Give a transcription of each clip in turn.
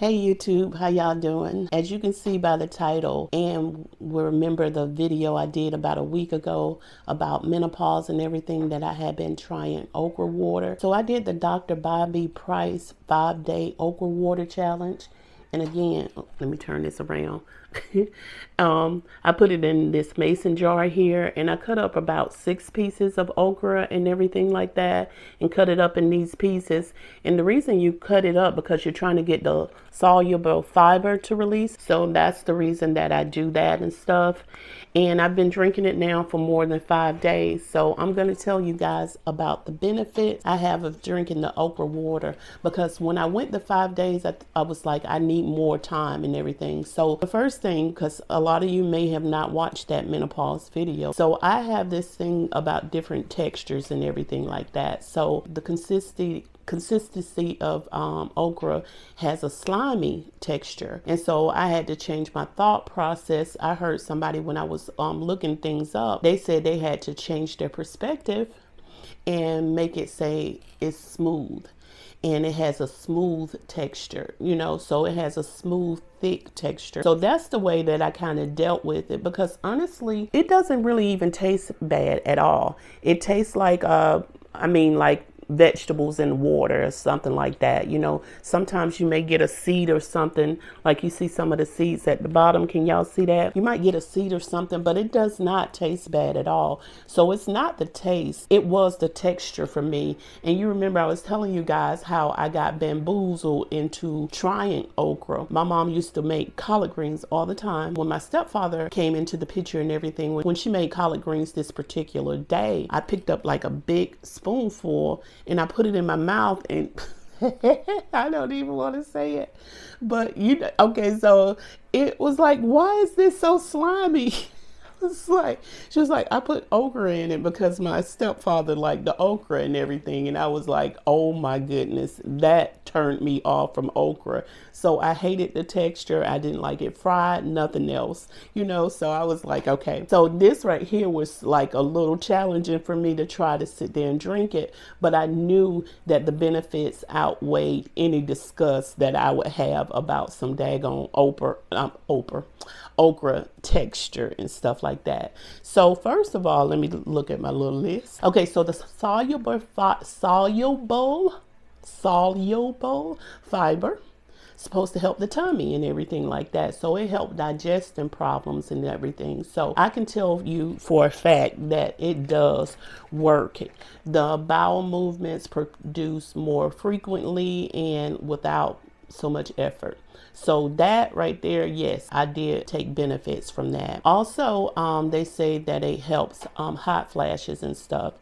Hey YouTube, how y'all doing? As you can see by the title, and remember the video I did about a week ago about menopause and everything, that I had been trying okra water. So I did the Dr. Bobby Price 5-day okra water challenge. And again, let me turn this around. I put it in this mason jar here, and I cut up about 6 pieces of okra and everything like that, and cut it up in these pieces. And the reason you cut it up because you're trying to get the soluble fiber to release. So that's the reason that I do that and stuff. And I've been drinking it now for more than 5 days. So I'm going to tell you guys about the benefits I have of drinking the okra water, because when I went the 5 days, I was like, I need more time and everything. So the first thing, because a lot of you may have not watched that menopause video, so I have this thing about different textures and everything like that. So the consistency of okra has a slimy texture, and so I had to change my thought process. I heard somebody when I was looking things up, they said they had to change their perspective and make it say it's smooth, and it has a smooth texture, so it has a smooth, thick texture. So that's the way that I kind of dealt with it, because honestly it doesn't really even taste bad at all. It tastes like like vegetables in water or something like that. Sometimes you may get a seed or something, like you see some of the seeds at the bottom. Can y'all see that? You might get a seed or something, but it does not taste bad at all. So it's not the taste, it was the texture for me. And you remember I was telling you guys how I got bamboozled into trying okra. My mom used to make collard greens all the time. When my stepfather came into the picture and everything, when she made collard greens this particular day, I picked up like a big spoonful and I put it in my mouth, and I don't even want to say it, but okay, so it was like, why is this so slimy? She was like, I put okra in it because my stepfather liked the okra and everything. And I was like, oh my goodness, that turned me off from okra. So I hated the texture. I didn't like it fried, nothing else, so I was like, okay. So this right here was like a little challenging for me to try to sit there and drink it. But I knew that the benefits outweighed any disgust that I would have about some daggone okra texture and stuff like that. So first of all, let me look at my little list. Okay, so the soluble fiber supposed to help the tummy and everything like that. So it helped digestion problems and everything. So I can tell you for a fact that it does work. The bowel movements produce more frequently and without so much effort. So that right there, yes, I did take benefits from that. Also, they say that it helps hot flashes and stuff.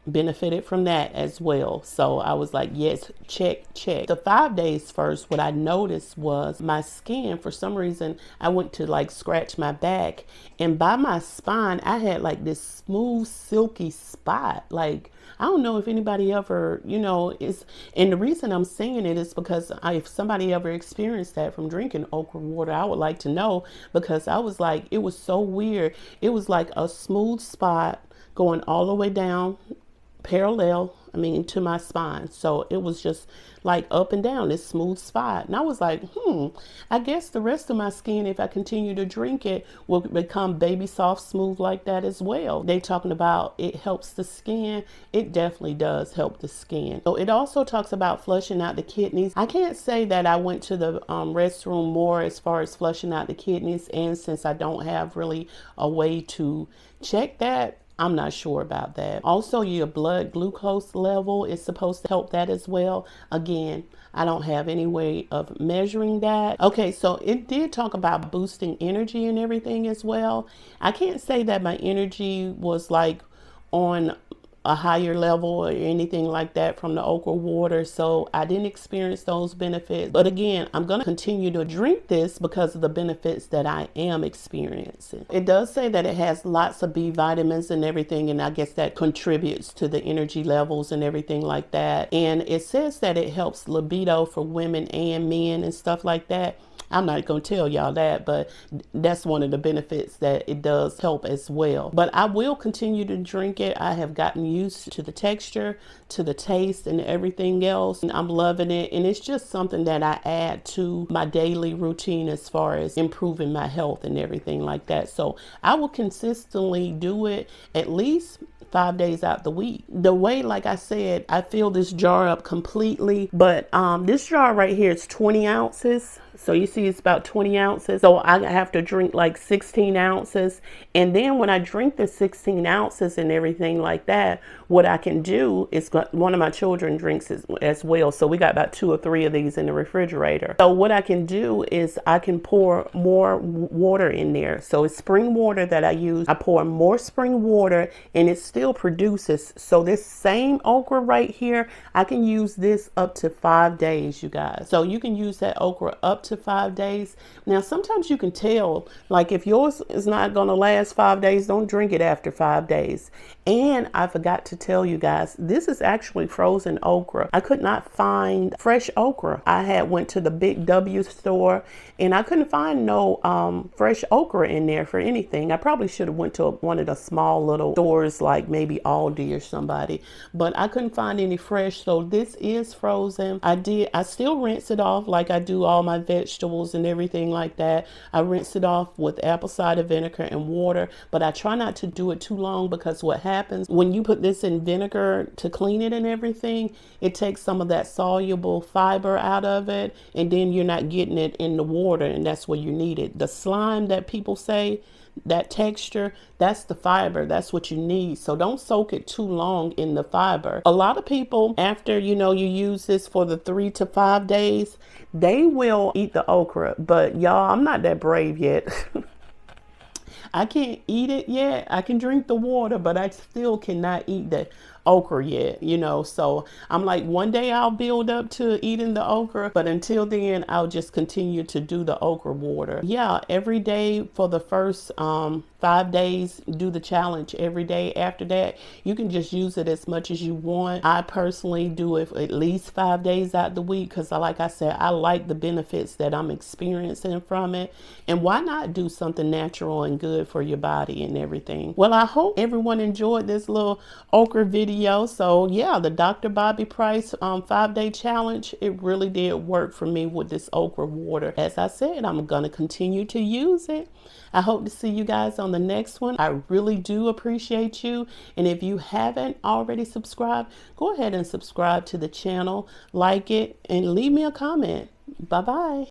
Benefited from that as well. So I was like, yes, check. The 5 days first, what I noticed was my skin, for some reason, I went to like scratch my back, and by my spine, I had like this smooth, silky spot. Like, I don't know if anybody ever, and the reason I'm saying it is because if somebody ever experienced that from drinking okra water, I would like to know, because I was like, it was so weird. It was like a smooth spot going all the way down parallel, to my spine. So it was just like up and down this smooth spot. And I was like, I guess the rest of my skin, if I continue to drink it, will become baby soft smooth like that as well. They talking about it helps the skin. It definitely does help the skin. So it also talks about flushing out the kidneys. I can't say that I went to the restroom more as far as flushing out the kidneys, and since I don't have really a way to check that, I'm not sure about that. Also, your blood glucose level is supposed to help that as well. Again, I don't have any way of measuring that. Okay, so it did talk about boosting energy and everything as well. I can't say that my energy was like on a higher level or anything like that from the okra water, so I didn't experience those benefits. But again, I'm going to continue to drink this because of the benefits that I am experiencing. It does say that it has lots of B vitamins and everything, and I guess that contributes to the energy levels and everything like that. And it says that it helps libido for women and men and stuff like that. I'm not going to tell y'all that, but that's one of the benefits that it does help as well. But I will continue to drink it. I have gotten used to the texture, to the taste, and everything else. And I'm loving it. And it's just something that I add to my daily routine as far as improving my health and everything like that. So I will consistently do it at least 5 days out the week. The way, like I said, I fill this jar up completely, but this jar right here is 20 ounces. So you see it's about 20 ounces. So I have to drink like 16 ounces. And then when I drink the 16 ounces and everything like that, what I can do is, one of my children drinks as well. So we got about 2 or 3 of these in the refrigerator. So what I can do is I can pour more water in there. So it's spring water that I use. I pour more spring water and it still produces. So this same okra right here, I can use this up to 5 days, you guys. So you can use that okra up to 5 days. Now, sometimes you can tell, like if yours is not going to last 5 days, don't drink it after 5 days. And I forgot to tell you guys, this is actually frozen okra. I could not find fresh okra. I went to the Big W store and I couldn't find no fresh okra in there for anything. I probably should have went to one of the small little stores like maybe Aldi or somebody, but I couldn't find any fresh. So this is frozen. I still rinse it off like I do all my vegetables and everything like that. I rinse it off with apple cider vinegar and water, but I try not to do it too long, because what happens when you put this in vinegar to clean it and everything, it takes some of that soluble fiber out of it, and then you're not getting it in the water, and that's where you need it. The slime that people say, that texture, that's the fiber. That's what you need. So don't soak it too long in the fiber. A lot of people, after you use this for the 3 to 5 days, they will eat the okra. But y'all, I'm not that brave yet. I can't eat it yet. I can drink the water, but I still cannot eat the okra yet, so I'm like, one day I'll build up to eating the okra, but until then I'll just continue to do the okra water. Yeah, every day for the first 5 days, do the challenge every day. After that, you can just use it as much as you want. I personally do it for at least 5 days out the week, because like I said, I like the benefits that I'm experiencing from it. And why not do something natural and good for your body and everything? Well, I hope everyone enjoyed this little okra video. So yeah, the Dr. Bobby Price 5-day challenge, it really did work for me with this okra water. As I said, I'm gonna continue to use it. I hope to see you guys on the next one. I really do appreciate you. And if you haven't already subscribed, go ahead and subscribe to the channel, like it, and leave me a comment. Bye-bye.